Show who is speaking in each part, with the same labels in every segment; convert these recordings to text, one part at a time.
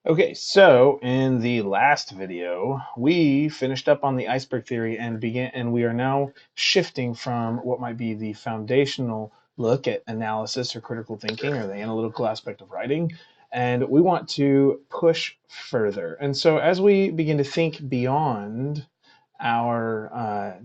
Speaker 1: Okay, so in the last video, we finished up on the iceberg theory and we are now shifting from what might be the foundational look at analysis or critical thinking or the analytical aspect of writing, and we want to push further. And so as we begin to think beyond our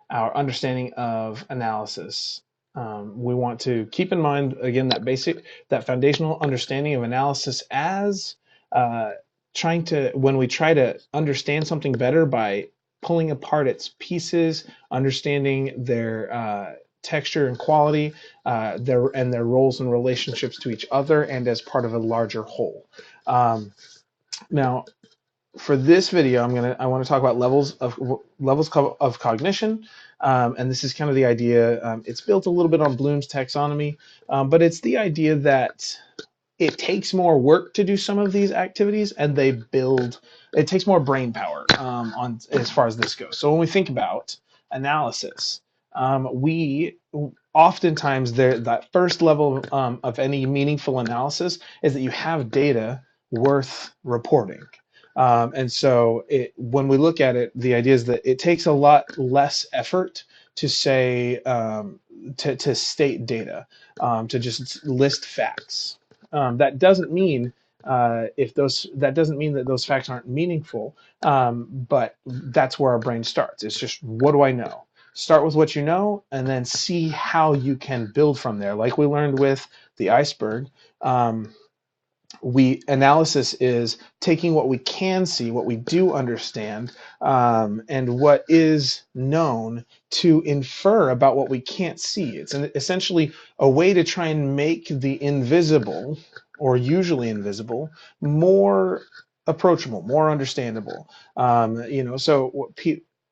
Speaker 1: our understanding of analysis, we want to keep in mind again that foundational understanding of analysis as uh, trying to when we try to understand something better by pulling apart its pieces, understanding their texture and quality, their roles and relationships to each other, and as part of a larger whole. Now, for this video, I want to talk about levels of cognition, and this is kind of the idea. It's built a little bit on Bloom's taxonomy, but it's the idea that it takes more work to do some of these activities, and they build. It takes more brain power on as far as this goes. So when we think about analysis, we oftentimes that first level of any meaningful analysis is that you have data worth reporting. And so when we look at it, the idea is that it takes a lot less effort to say to state data, to just list facts. That doesn't mean that doesn't mean that those facts aren't meaningful, but that's where our brain starts. It's just, what do I know? Start with what you know, and then see how you can build from there. Like we learned with the iceberg, we analysis is taking what we can see, what we do understand, and what is known to infer about what we can't see. It's essentially a way to try and make the invisible, or usually invisible, more approachable, more understandable.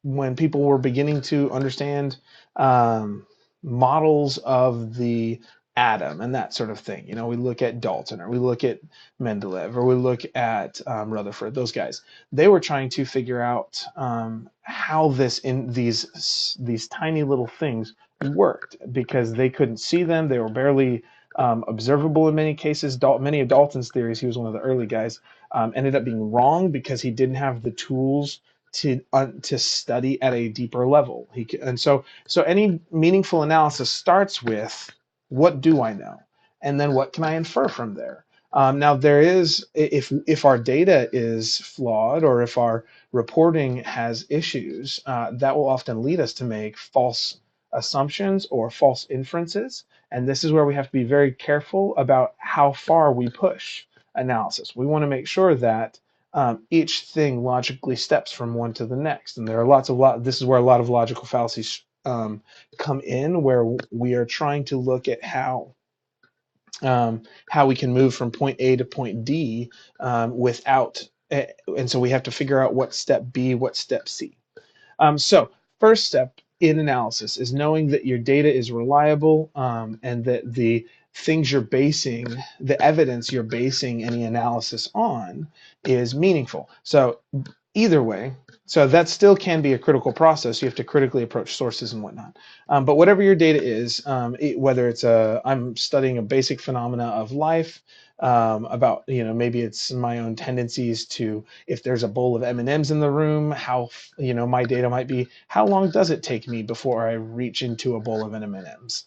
Speaker 1: When people were beginning to understand models of the atom and that sort of thing. We look at Dalton, or we look at Mendeleev, or we look at Rutherford. Those guys, they were trying to figure out how these tiny little things worked, because they couldn't see them. They were barely observable in many cases. Many of Dalton's theories, he was one of the early guys, ended up being wrong because he didn't have the tools to study at a deeper level. So any meaningful analysis starts with, what do I know? And then what can I infer from there? Now, there is, if our data is flawed, or if our reporting has issues, that will often lead us to make false assumptions or false inferences. And this is where we have to be very careful about how far we push analysis. We want to make sure that each thing logically steps from one to the next. And there are this is where a lot of logical fallacies come in, where we are trying to look at how we can move from point A to point D without, and so we have to figure out what step B, what step C. So first step in analysis is knowing that your data is reliable, and that the evidence you're basing any analysis on is meaningful. So either way, so that still can be a critical process. You have to critically approach sources and whatnot. But whatever your data is, whether I'm studying a basic phenomena of life, about, maybe it's my own tendencies to, if there's a bowl of M&Ms in the room, how, my data might be, how long does it take me before I reach into a bowl of M&Ms?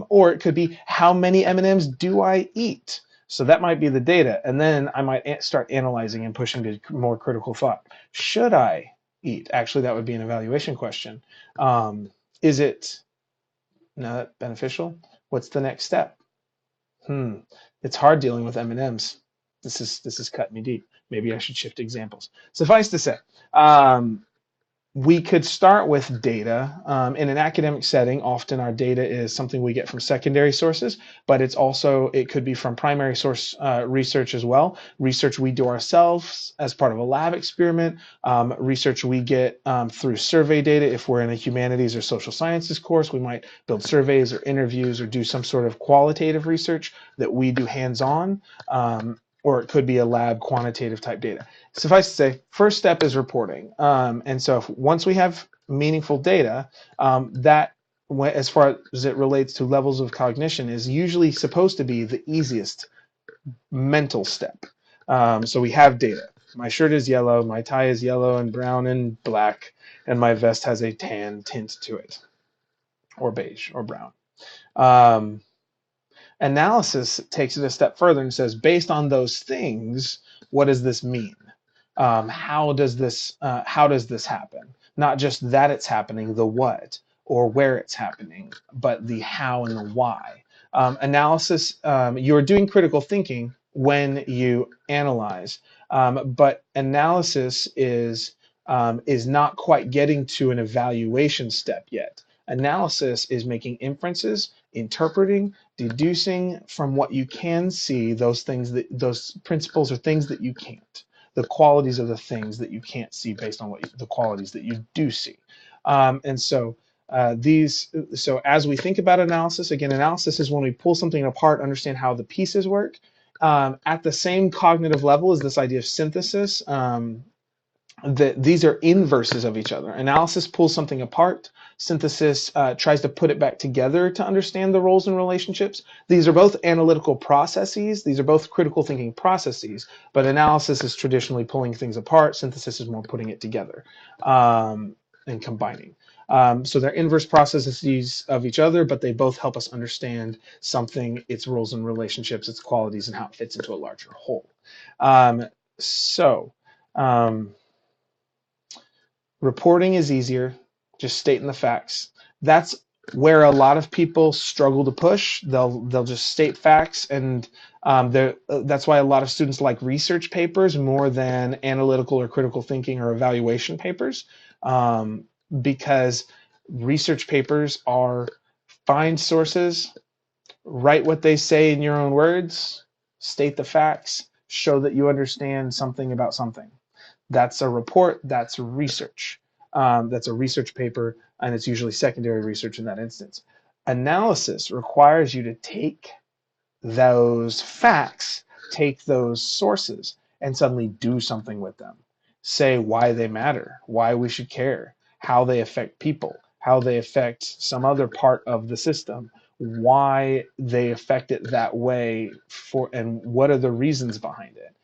Speaker 1: Or it could be, how many M&Ms do I eat? So that might be the data. And then I might start analyzing and pushing to more critical thought. Should I eat? Actually, that would be an evaluation question. Is it not beneficial? What's the next step? It's hard dealing with M&Ms. This is cutting me deep. Maybe I should shift examples. Suffice to say, we could start with data. In an academic setting, often our data is something we get from secondary sources, but it could be from primary source research as well. Research we do ourselves as part of a lab experiment, research we get through survey data. If we're in a humanities or social sciences course, we might build surveys or interviews or do some sort of qualitative research that we do hands-on, or it could be a lab quantitative type data. Suffice to say, first step is reporting. And so once we have meaningful data, that, as far as it relates to levels of cognition, is usually supposed to be the easiest mental step. So we have data. My shirt is yellow, my tie is yellow and brown and black, and my vest has a tan tint to it, or beige or brown. Um, Analysis takes it a step further and says, based on those things, what does this mean? How does this happen? Not just that it's happening, the what or where it's happening, but the how and the why. Analysis, you're doing critical thinking when you analyze, but analysis is not quite getting to an evaluation step yet. Analysis is making inferences, interpreting, deducing from what you can see those principles or things that you can't, the qualities of the things that you can't see based on the qualities that you do see. And so so as we think about analysis, again, analysis is when we pull something apart, understand how the pieces work. At the same cognitive level as this idea of synthesis, these are inverses of each other. Analysis pulls something apart. Synthesis tries to put it back together to understand the roles and relationships. These are both analytical processes. These are both critical thinking processes, but analysis is traditionally pulling things apart. Synthesis is more putting it together and combining. So they're inverse processes of each other, but they both help us understand something, its roles and relationships, its qualities, and how it fits into a larger whole. Um, so, um, Reporting is easier, just stating the facts. That's where a lot of people struggle to push. They'll just state facts, and that's why a lot of students like research papers more than analytical or critical thinking or evaluation papers, because research papers are find sources, write what they say in your own words, state the facts, show that you understand something about something. That's a report, that's research. That's a research paper, and it's usually secondary research in that instance. Analysis requires you to take those facts, take those sources, and suddenly do something with them. Say why they matter, why we should care, how they affect people, how they affect some other part of the system, why they affect it that way, and what are the reasons behind it.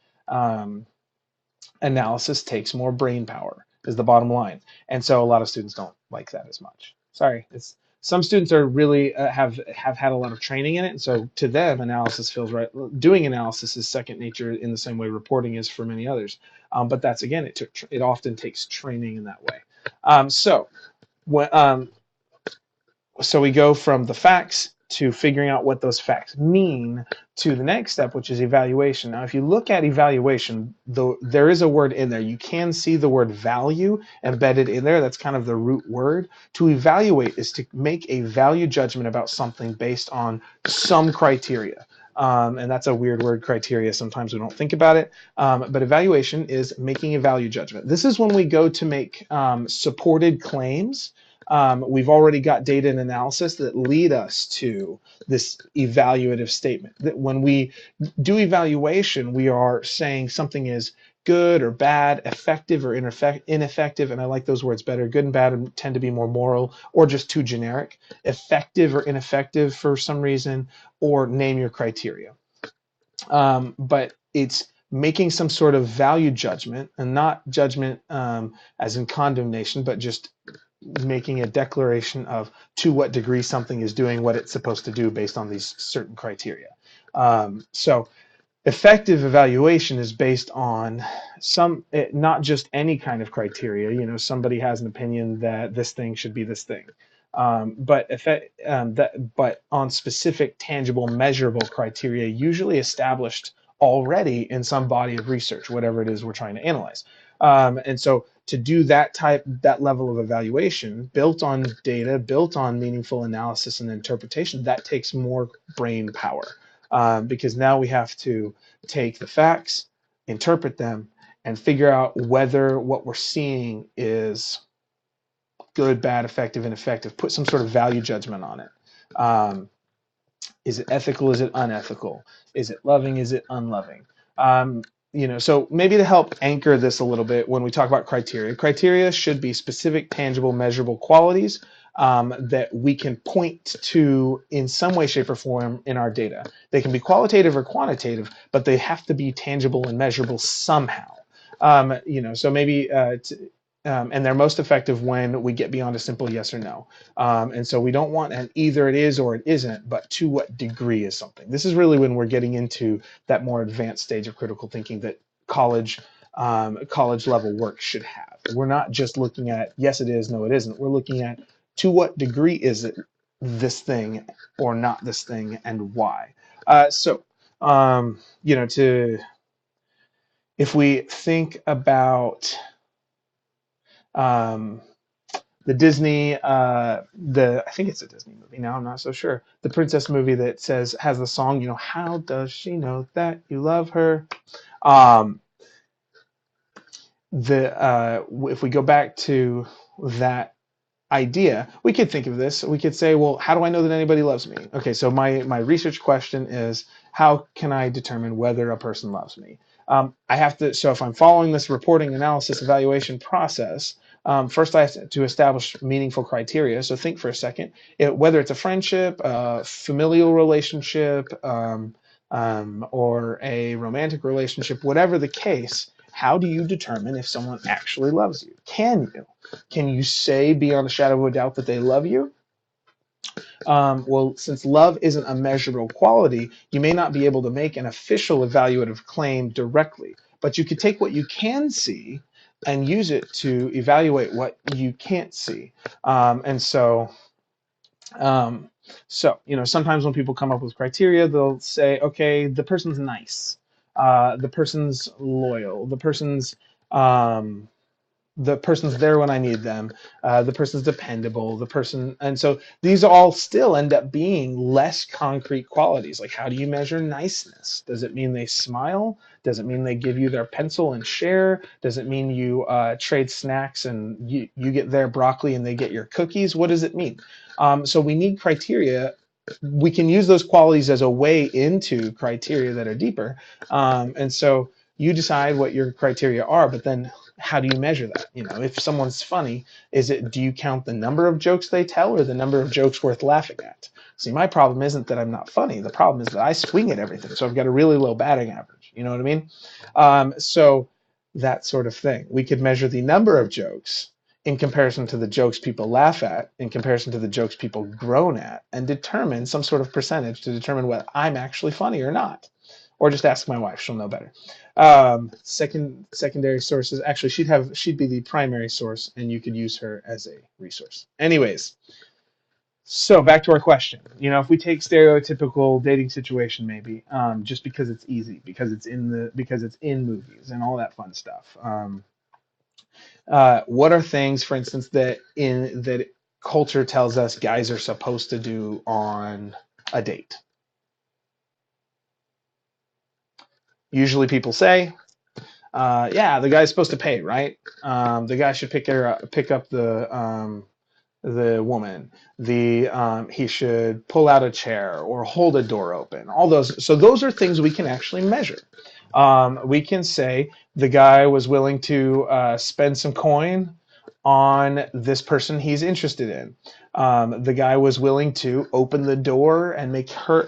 Speaker 1: Analysis takes more brain power is the bottom line, and so a lot of students don't like that as much. Sorry, it's some students are really have had a lot of training in it, and so to them analysis feels right. Doing analysis is second nature in the same way reporting is for many others, but that's again it often takes training in that way. So when so we go from the facts to figuring out what those facts mean to the next step, which is evaluation. Now, if you look at evaluation, there is a word in there. You can see the word value embedded in there. That's kind of the root word. To evaluate is to make a value judgment about something based on some criteria. And that's a weird word, criteria. Sometimes we don't think about it. But evaluation is making a value judgment. This is when we go to make supported claims. We've already got data and analysis that lead us to this evaluative statement. That when we do evaluation, we are saying something is good or bad, effective or ineffective, and I like those words better. Good and bad tend to be more moral or just too generic. Effective or ineffective for some reason, or name your criteria. But it's making some sort of value judgment, and not judgment as in condemnation, but just making a declaration of to what degree something is doing what it's supposed to do based on these certain criteria. So effective evaluation is based on not just any kind of criteria. Somebody has an opinion that this thing should be this thing, but on specific, tangible, measurable criteria, usually established already in some body of research, whatever it is we're trying to analyze. And so to do that level of evaluation built on data, built on meaningful analysis and interpretation, that takes more brain power, because now we have to take the facts, interpret them, and figure out whether what we're seeing is good, bad, effective, ineffective. Put some sort of value judgment on it. Is it ethical? Is it unethical? Is it loving? Is it unloving? So maybe to help anchor this a little bit, when we talk about criteria should be specific, tangible, measurable qualities that we can point to in some way, shape, or form in our data. They can be qualitative or quantitative, but they have to be tangible and measurable somehow. So maybe and they're most effective when we get beyond a simple yes or no. And so we don't want an either it is or it isn't, but to what degree is something. This is really when we're getting into that more advanced stage of critical thinking that college level work should have. We're not just looking at yes it is, no it isn't. We're looking at to what degree is it this thing or not this thing, and why. To if we think about um, the Disney, I think it's a Disney movie now. I'm not so sure. The princess movie that has the song, how does she know that you love her? Um, if we go back to that idea, we could think of this. We could say, well, how do I know that anybody loves me? Okay, so my research question is, how can I determine whether a person loves me? I have to. So if I'm following this reporting, analysis, evaluation process, first I have to establish meaningful criteria. So think for a second, whether it's a friendship, a familial relationship, or a romantic relationship, whatever the case. How do you determine if someone actually loves you? Can you? Can you say beyond a shadow of a doubt that they love you? Well, since love isn't a measurable quality, you may not be able to make an official evaluative claim directly, but you could take what you can see and use it to evaluate what you can't see. And so, sometimes when people come up with criteria, they'll say, okay, the person's nice, the person's loyal, the person's there when I need them, the person's dependable, and so these all still end up being less concrete qualities. Like, how do you measure niceness? Does it mean they smile? Does it mean they give you their pencil and share? Does it mean you trade snacks and you get their broccoli and they get your cookies? What does it mean? So we need criteria. We can use those qualities as a way into criteria that are deeper. And so you decide what your criteria are, but then how do you measure that? If someone's funny, do you count the number of jokes they tell or the number of jokes worth laughing at? See, my problem isn't that I'm not funny. The problem is that I swing at everything. So I've got a really low batting average. You know what I mean? So that sort of thing. We could measure the number of jokes in comparison to the jokes people laugh at, in comparison to the jokes people groan at, and determine some sort of percentage to determine whether I'm actually funny or not. Or just ask my wife; she'll know better. Secondary sources. Actually, she'd be the primary source, and you could use her as a resource. Anyways, so back to our question. If we take stereotypical dating situation, maybe just because it's easy, because it's in movies and all that fun stuff. What are things, for instance, that culture tells us guys are supposed to do on a date? Usually, people say, yeah, the guy's supposed to pay, right? The guy should pick up the woman. He should pull out a chair or hold a door open. All those. So those are things we can actually measure. We can say the guy was willing to spend some coin on this person he's interested in. The guy was willing to open the door and make her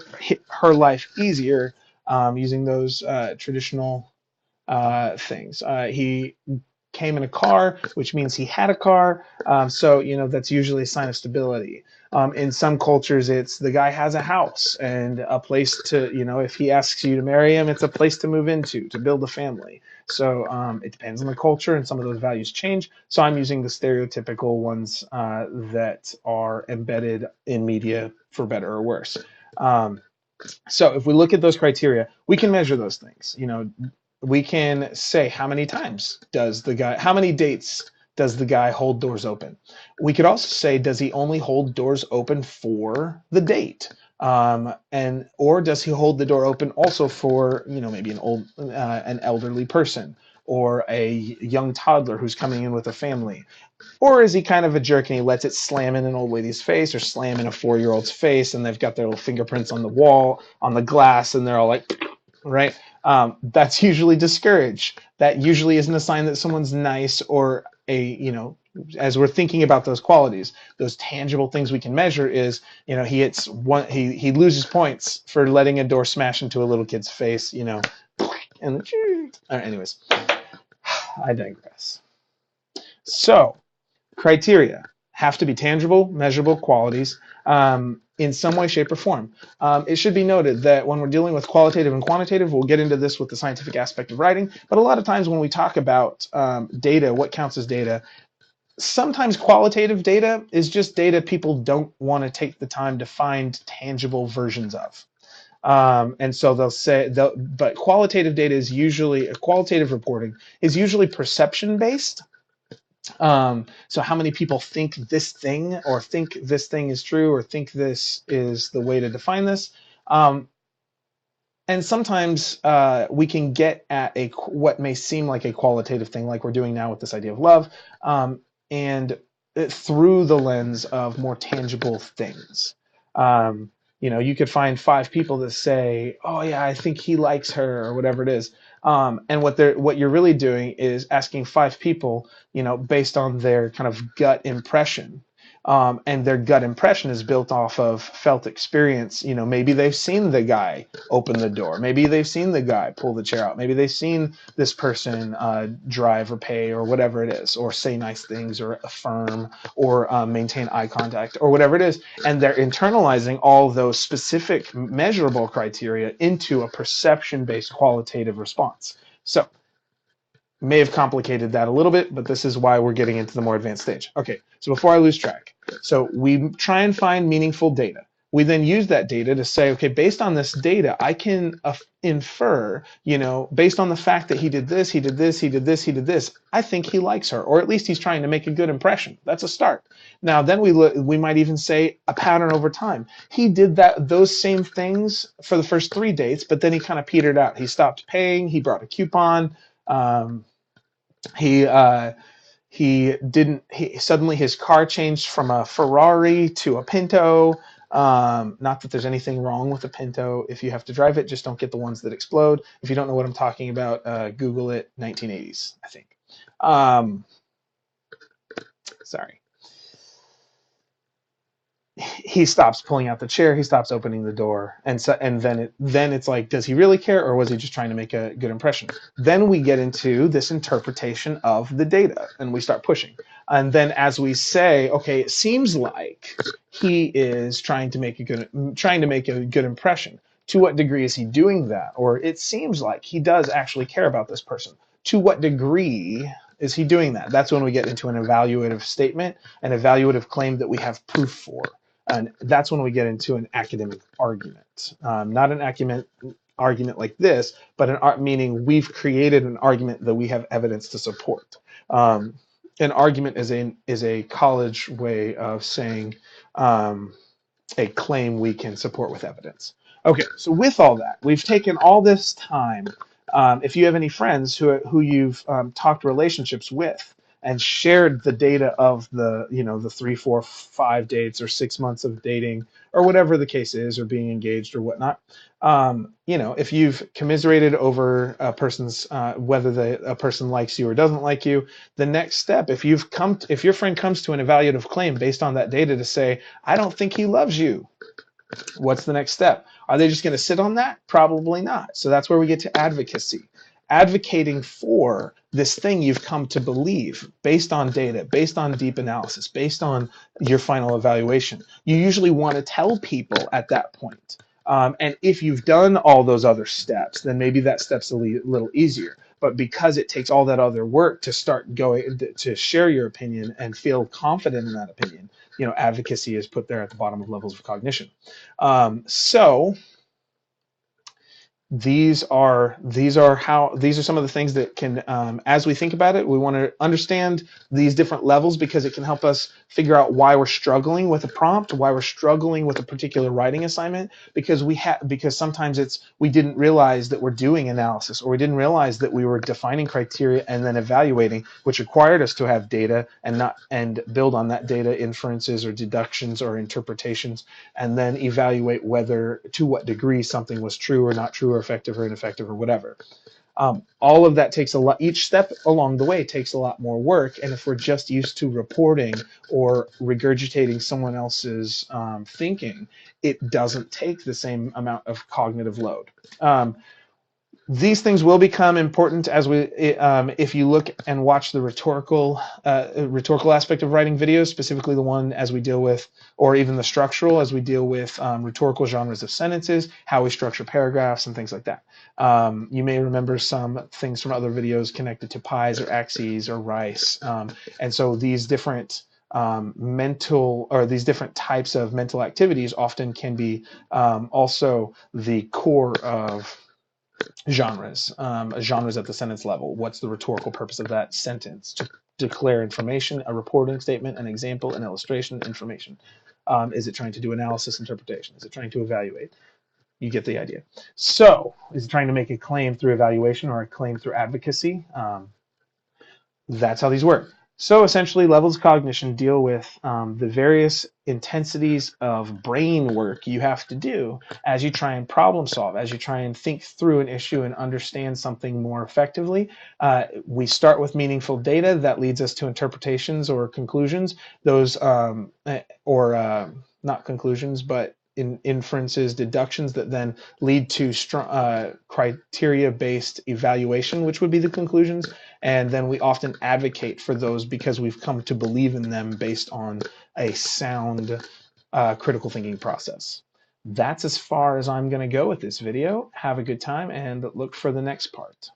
Speaker 1: life easier using those traditional things. He came in a car, which means he had a car. So that's usually a sign of stability. In some cultures, it's the guy has a house and a place to, if he asks you to marry him, it's a place to move into, to build a family. So it depends on the culture, and some of those values change. So I'm using the stereotypical ones that are embedded in media, for better or worse. So if we look at those criteria, we can measure those things. We can say how many dates does the guy hold doors open? We could also say, does he only hold doors open for the date? Or does he hold the door open also for, maybe an elderly person or a young toddler who's coming in with a family? Or is he kind of a jerk and he lets it slam in an old lady's face or slam in a 4-year-old's face, and they've got their little fingerprints on the wall, on the glass, and they're all like, right? That's usually discouraged. That usually isn't a sign that someone's nice or as we're thinking about those qualities, those tangible things we can measure is, he loses points for letting a door smash into a little kid's face, and anyways, I digress. So criteria have to be tangible, measurable qualities in some way, shape, or form. It should be noted that when we're dealing with qualitative and quantitative, we'll get into this with the scientific aspect of writing, but a lot of times when we talk about data, what counts as data, sometimes qualitative data is just data people don't want to take the time to find tangible versions of. And so but qualitative data is usually, qualitative reporting is usually perception based. So how many people think this thing, or think this thing is true, or think this is the way to define this? And sometimes we can get at what may seem like a qualitative thing, like we're doing now with this idea of love, and through the lens of more tangible things. You could find 5 people that say, "Oh yeah, I think he likes her," or whatever it is. And what you're really doing is asking 5 people, based on their kind of gut impression. And their gut impression is built off of felt experience. Maybe they've seen the guy open the door. Maybe they've seen the guy pull the chair out. Maybe they've seen this person drive or pay or whatever it is, or say nice things or affirm or maintain eye contact or whatever it is. And they're internalizing all those specific measurable criteria into a perception-based qualitative response. So may have complicated that a little bit, but this is why we're getting into the more advanced stage. Okay, so before I lose track, so we try and find meaningful data. We then use that data to say, okay, based on this data, I can infer, based on the fact that he did this, he did this, he did this, he did this, I think he likes her, or at least he's trying to make a good impression. That's a start. Now, then we might even say a pattern over time. He did those same things for the first 3 dates, but then he kind of petered out. He stopped paying. He brought a coupon. He didn't. Suddenly his car changed from a Ferrari to a Pinto. Not that there's anything wrong with a Pinto. If you have to drive it, just don't get the ones that explode. If you don't know what I'm talking about, Google it. 1980s, I think. Sorry. He stops pulling out the chair. He stops opening the door, and then it's like, does he really care, or was he just trying to make a good impression? Then we get into this interpretation of the data, and we start pushing. And then as we say, okay, it seems like he is trying to make a good impression. To what degree is he doing that? Or it seems like he does actually care about this person. To what degree is he doing that? That's when we get into an evaluative statement, an evaluative claim that we have proof for. And that's when we get into an academic argument. Not an argument like this, but meaning we've created an argument that we have evidence to support. An argument is a college way of saying a claim we can support with evidence. Okay, so with all that, we've taken all this time. If you have any friends who you've talked relationships with, and shared the data of the 3, 4, 5 dates or 6 months of dating or whatever the case is, or being engaged or whatnot, if you've commiserated over a person's whether a person likes you or doesn't like you, the next step, if your friend comes to an evaluative claim based on that data to say, I don't think he loves you, what's the next step? Are they just going to sit on that? Probably not. So that's where we get to advocacy. Advocating for this thing you've come to believe based on data, based on deep analysis, based on your final evaluation. You usually want to tell people at that point. And if you've done all those other steps, then maybe that step's a little easier. But because it takes all that other work to start going to share your opinion and feel confident in that opinion, advocacy is put there at the bottom of levels of cognition. So these are some of the things that can, as we think about it, we want to understand these different levels because it can help us figure out why we're struggling with a prompt, why we're struggling with a particular writing assignment, because sometimes we didn't realize that we're doing analysis, or we didn't realize that we were defining criteria and then evaluating, which required us to have data and build on that data inferences or deductions or interpretations, and then evaluate to what degree something was true or not true, or effective or ineffective or whatever. All of that takes a lot. Each step along the way takes a lot more work. And if we're just used to reporting or regurgitating someone else's thinking, it doesn't take the same amount of cognitive load. These things will become important as if you look and watch the rhetorical aspect of writing videos, specifically the one as we deal with, or even the structural as we deal with rhetorical genres of sentences, how we structure paragraphs and things like that. You may remember some things from other videos connected to pies or axes or rice, and so these different these different types of mental activities often can be also the core of genres at the sentence level. What's the rhetorical purpose of that sentence? To declare information, a reporting statement, an example, an illustration, information. Is it trying to do analysis, interpretation? Is it trying to evaluate? You get the idea. So, is it trying to make a claim through evaluation or a claim through advocacy? That's how these work. So essentially, levels of cognition deal with the various intensities of brain work you have to do as you try and problem solve, as you try and think through an issue and understand something more effectively. We start with meaningful data that leads us to interpretations or conclusions. Those, not conclusions, but inferences, deductions that then lead to criteria-based evaluation, which would be the conclusions. And then we often advocate for those because we've come to believe in them based on a sound critical thinking process. That's as far as I'm going to go with this video. Have a good time and look for the next part.